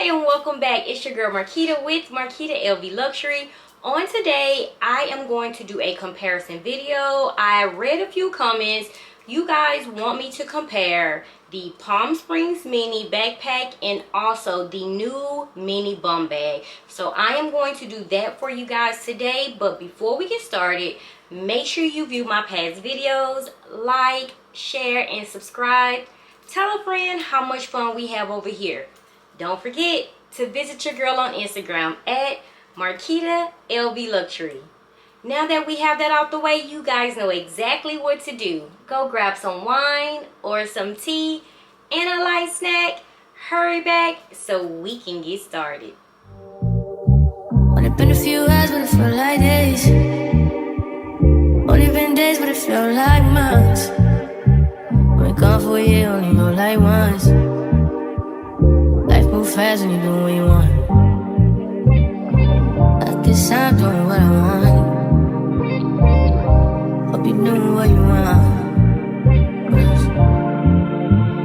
and welcome back. It's your girl Marquita with Marquita LV Luxury. On today, I am going to do a comparison video. I read a few comments. You guys want me to compare the Palm Springs mini backpack and also the new mini bum bag. So I am going to do that for you guys today. But before we get started, make sure you view my past videos, like, share, and subscribe. Tell a friend how much fun we have over here. Don't forget to visit your girl on Instagram at Marquita LV Luxury. Now that we have that out the way, you guys know exactly what to do. Go grab some wine or some tea and a light snack. Hurry back so we can get started. Only been a few hours, but it felt like days. Only been days, but it felt like months. Been gone for a year, only know like once. Life move fast when you do what you want. I guess I'm doing what I want. Hope you doing what you want.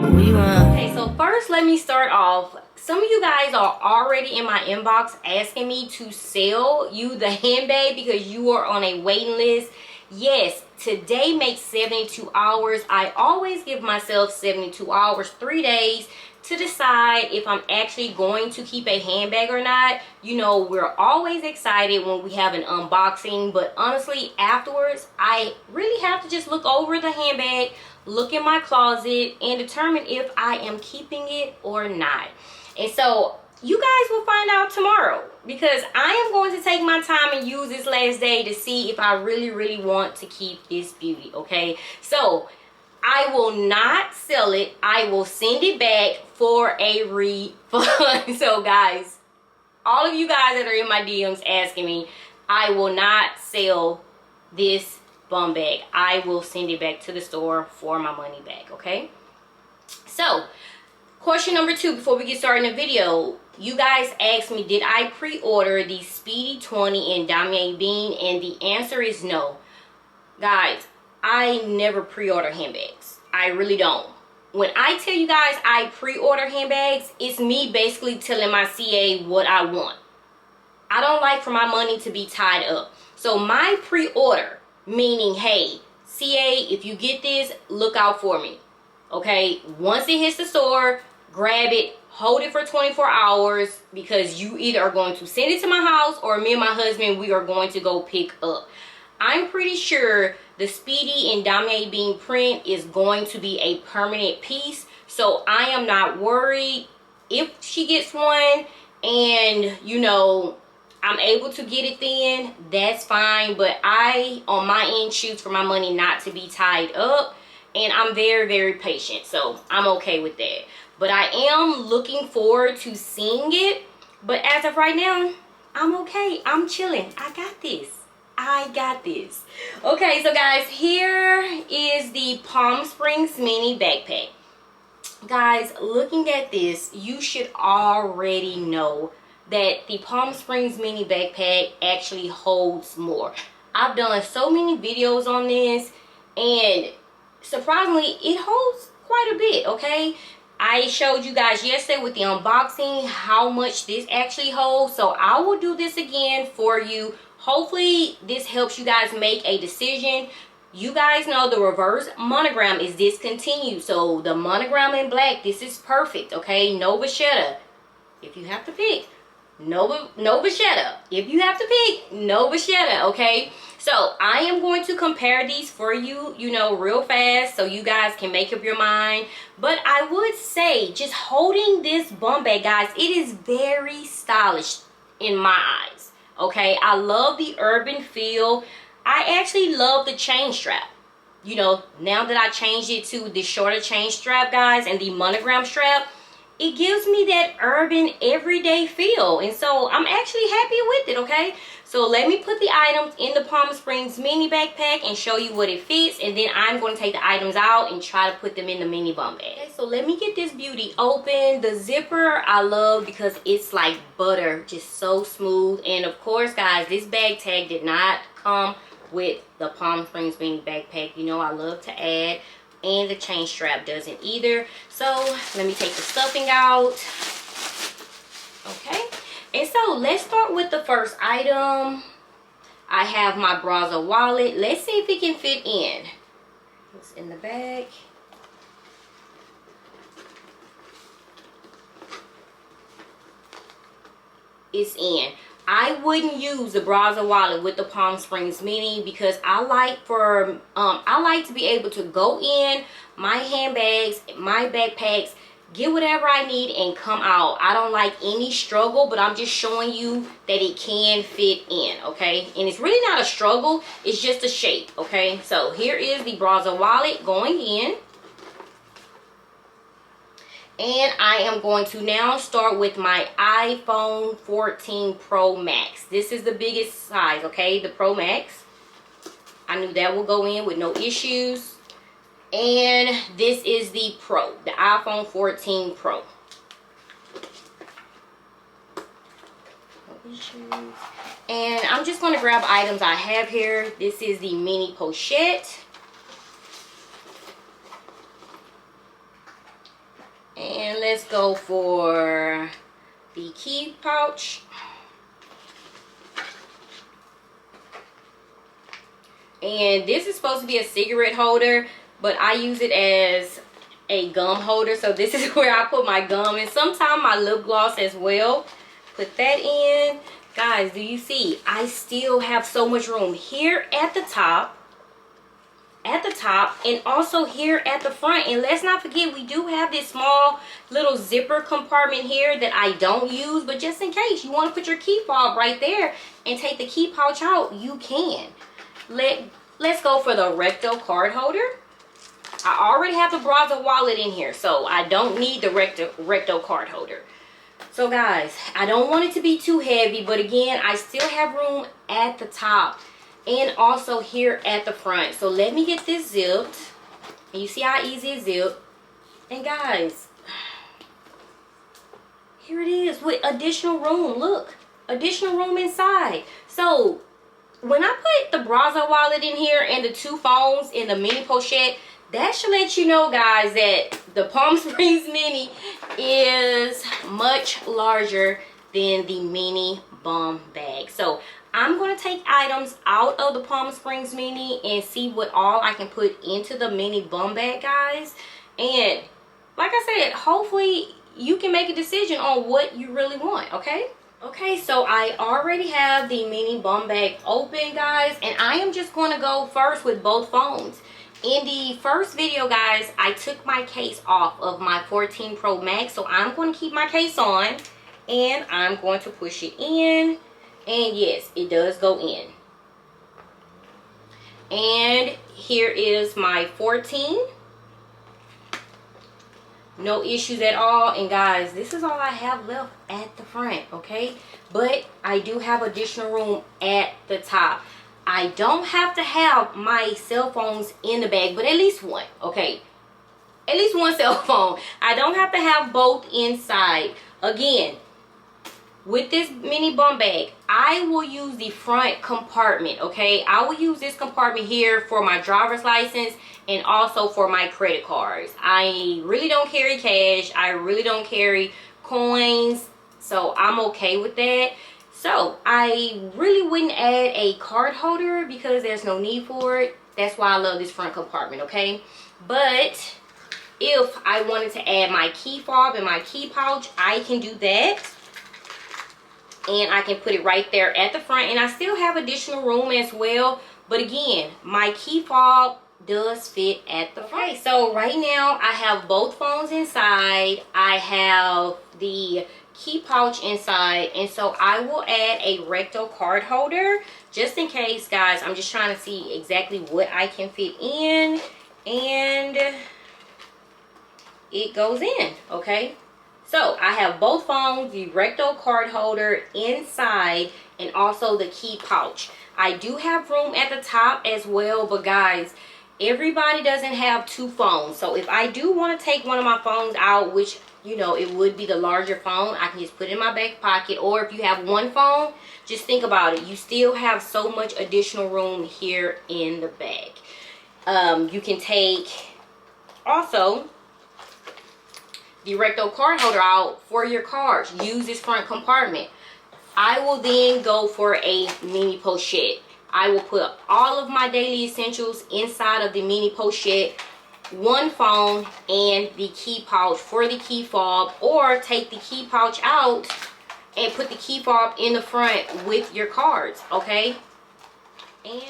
What you want. Okay, so first let me start off. Some of you guys are already in my inbox asking me to sell you the handbag because you are on a waiting list. Yes, today makes 72 hours. I always give myself 72 hours, 3 days, to decide if I'm actually going to keep a handbag or not. You know, we're always excited when we have an unboxing, but honestly, afterwards, I really have to just look over the handbag, look in my closet, and determine if I am keeping it or not. And so you guys will find out tomorrow, because I am going to take my time and use this last day to see if I really want to keep this beauty. Okay, so I will not sell it. I will send it back for a refund. So guys, all of you guys that are in my DMs asking me, I will not sell this bum bag. I will send it back to the store for my money back. Okay, so question number 2 before we get started in the video. You guys asked me, did I pre-order the Speedy 20 in Damier Bean? And the answer is no. Guys, I never pre-order handbags. I really don't. When I tell you guys I pre-order handbags, it's me basically telling my CA what I want. I don't like for my money to be tied up. So my pre-order, meaning, hey, CA, if you get this, look out for me. Okay, once it hits the store, grab it, hold it for 24 hours, because you either are going to send it to my house or me and my husband, we are going to go pick up. I'm pretty sure the Speedy and Damier Bean print is going to be a permanent piece, so I am not worried. If she gets one and, you know, I'm able to get it then, that's fine. But I, on my end, choose for my money not to be tied up. And I'm very patient, so I'm okay with that. But I am looking forward to seeing it. But as of right now, I'm okay. I'm chilling. I got this. I got this. Okay, so guys, here is the Palm Springs mini backpack. Guys, looking at this, you should already know that the Palm Springs mini backpack actually holds more. I've done so many videos on this, and surprisingly, it holds quite a bit. Okay, I showed you guys yesterday with the unboxing how much this actually holds, so I will do this again for you. Hopefully this helps you guys make a decision. You guys know the reverse monogram is discontinued, so the monogram in black, this is perfect. Okay, no vachetta if you have to pick. No vachetta if you have to pick. No vachetta. Okay, so I am going to compare these for you, you know, real fast, so you guys can make up your mind. But I would say, just holding this bum bag, guys, it is very stylish in my eyes. Okay, I love the urban feel. I actually love the chain strap. You know, now that I changed it to the shorter chain strap, guys, and the monogram strap, it gives me that urban everyday feel, and so I'm actually happy with it. Okay, so let me put the items in the Palm Springs mini backpack and show you what it fits, and then I'm going to take the items out and try to put them in the mini bum bag. Okay, so let me get this beauty open. The zipper I love because it's like butter, just so smooth. And of course, guys, this bag tag did not come with the Palm Springs mini backpack. You know, I love to add. And the chain strap doesn't either. So let me take the stuffing out. so let's start with the first item. I have my Brazza wallet. Let's see if it can fit in. It's in the bag. It's in. I wouldn't use the Brazza wallet with the Palm Springs Mini because I like to be able to go in my handbags, my backpacks, get whatever I need and come out. I don't like any struggle, but I'm just showing you that it can fit in, okay? And it's really not a struggle, it's just a shape, okay? So here is the Brazza wallet going in. And I am going to now start with my iPhone 14 Pro Max. This is the biggest size, okay? The Pro Max. I knew that will go in with no issues. And this is the Pro, the iPhone 14 Pro. No issues. And I'm just going to grab items I have here. This is the mini pochette. And let's go for the key pouch. And this is supposed to be a cigarette holder, but I use it as a gum holder. So this is where I put my gum and sometimes my lip gloss as well. Put that in. Guys, do you see? I still have so much room here at the top. And also here at the front. And let's not forget, we do have this small little zipper compartment here that I don't use, but just in case you want to put your key fob right there and take the key pouch out, you can. Let's go for the recto card holder. I already have the Brazza wallet in here, so I don't need the recto card holder. So guys, I don't want it to be too heavy, but again, I still have room at the top and also here at the front. So let me get this zipped. And you see how easy it's zipped. And guys, here it is with additional room. Look, additional room inside. So when I put the Brazza wallet in here and the two phones in the mini pochette, that should let you know, guys, that the Palm Springs Mini is much larger than the mini bum bag. So I'm going to take items out of the Palm Springs Mini and see what all I can put into the mini bum bag, guys. And like I said, hopefully you can make a decision on what you really want, okay? Okay, so I already have the mini bum bag open, guys, and I am just going to go first with both phones. In the first video, guys, I took my case off of my 14 Pro Max, so I'm going to keep my case on and I'm going to push it in. And yes, it does go in. And here is my 14. No issues at all. And guys, this is all I have left at the front, okay? But I do have additional room at the top. I don't have to have my cell phones in the bag, but at least one, okay? At least one cell phone. I don't have to have both inside. Again, with this mini bum bag, I will use the front compartment, okay? I will use this compartment here for my driver's license and also for my credit cards. I really don't carry cash. I really don't carry coins, so I'm okay with that. So I really wouldn't add a card holder because there's no need for it. That's why I love this front compartment, okay? But if I wanted to add my key fob and my key pouch, I can do that. And I can put it right there at the front. And I still have additional room as well. But again, my key fob does fit at the front. Okay, so right now I have both phones inside. I have the key pouch inside, and so I will add a recto card holder just in case, guys. I'm just trying to see exactly what I can fit in, and it goes in, okay? So I have both phones, the recto card holder inside, and also the key pouch. I do have room at the top as well, but guys, everybody doesn't have two phones. So if I do want to take one of my phones out, which, you know, it would be the larger phone, I can just put it in my back pocket. Or if you have one phone, just think about it. You still have so much additional room here in the bag. You can take also the recto card holder out for your cards. Use this front compartment. I will then go for a mini pochette. I will put all of my daily essentials inside of the mini pochette, one phone, and the key pouch for the key fob, or take the key pouch out and put the key fob in the front with your cards, okay? And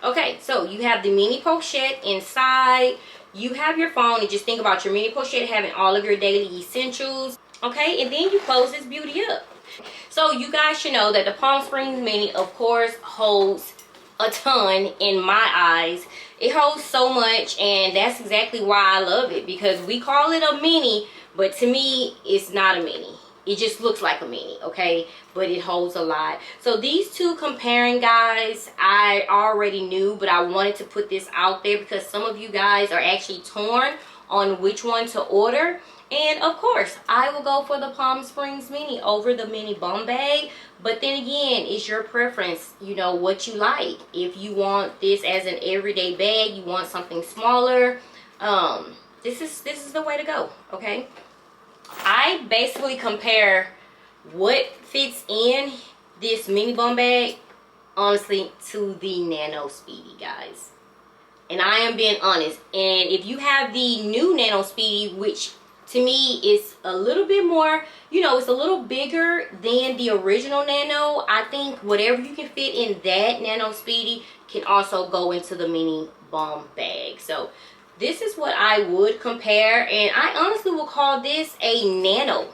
okay, so you have the mini pochette inside, you have your phone, and just think about your mini pochette having all of your daily essentials, okay? And then you close this beauty up. So you guys should know that the Palm Springs Mini, of course, holds a ton in my eyes. It holds so much, and that's exactly why I love it, because we call it a mini, but to me, it's not a mini. It just looks like a mini, okay? But it holds a lot. So these two comparing, guys, I already knew, but I wanted to put this out there because some of you guys are actually torn on which one to order. And of course, I will go for the Palm Springs Mini over the mini bum bag. But then again, it's your preference, you know, what you like. If you want this as an everyday bag, you want something smaller, this is the way to go, okay? I basically compare what fits in this mini bum bag, honestly, to the Nano Speedy, guys. And I am being honest. And if you have the new Nano Speedy, which to me is a little bit more, you know, it's a little bigger than the original Nano, I think whatever you can fit in that Nano Speedy can also go into the mini bum bag. So this is what I would compare, and I honestly will call this a nano.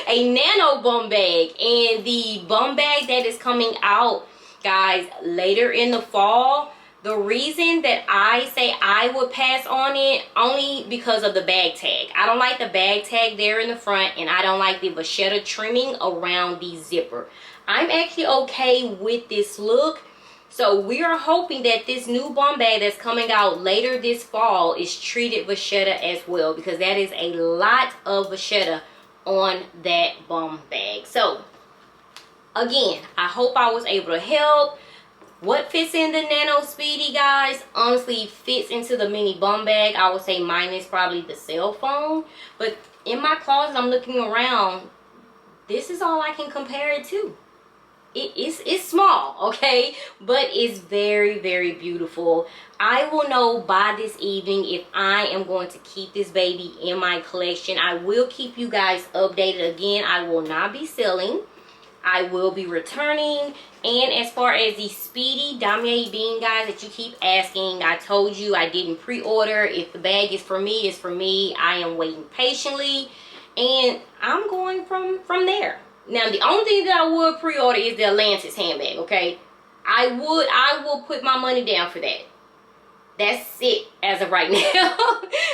A nano bum bag. And the bum bag that is coming out, guys, later in the fall, the reason that I say I would pass on it, only because of the bag tag. I don't like the bag tag there in the front, and I don't like the vachetta trimming around the zipper. I'm actually okay with this look. So we are hoping that this new bum bag that's coming out later this fall is treated vachetta as well, because that is a lot of vachetta on that bum bag. So again, I hope I was able to help. What fits in the Nano Speedy, guys, honestly fits into the mini bum bag. I would say minus probably the cell phone. But in my closet, I'm looking around. This is all I can compare it to. It's small, okay, but it's very, very beautiful. I will know by this evening if I am going to keep this baby in my collection. I will keep you guys updated. Again, I will not be selling. I will be returning. And as far as the Speedy Damier Bean, guys, that you keep asking, I told you I didn't pre-order. If the bag is for me, it's for me. I am waiting patiently, and I'm going from there. Now, the only thing that I would pre-order is the Atlantis handbag, okay? I will put my money down for that. That's it as of right now.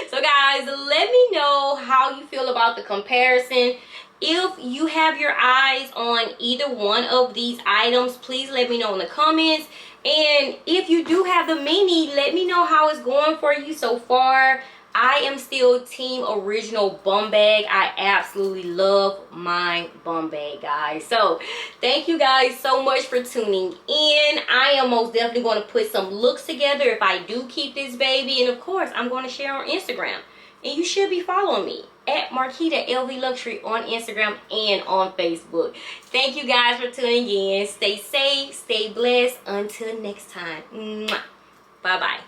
So, guys, let me know how you feel about the comparison. If you have your eyes on either one of these items, please let me know in the comments. And if you do have the mini, let me know how it's going for you so far. I am still team original bum bag. I absolutely love my bum bag, guys. So thank you guys so much for tuning in. I am most definitely going to put some looks together if I do keep this baby. And of course, I'm going to share on Instagram. And you should be following me at marquitalvluxury on Instagram and on Facebook. Thank you guys for tuning in. Stay safe, stay blessed. Until next time. Bye-bye.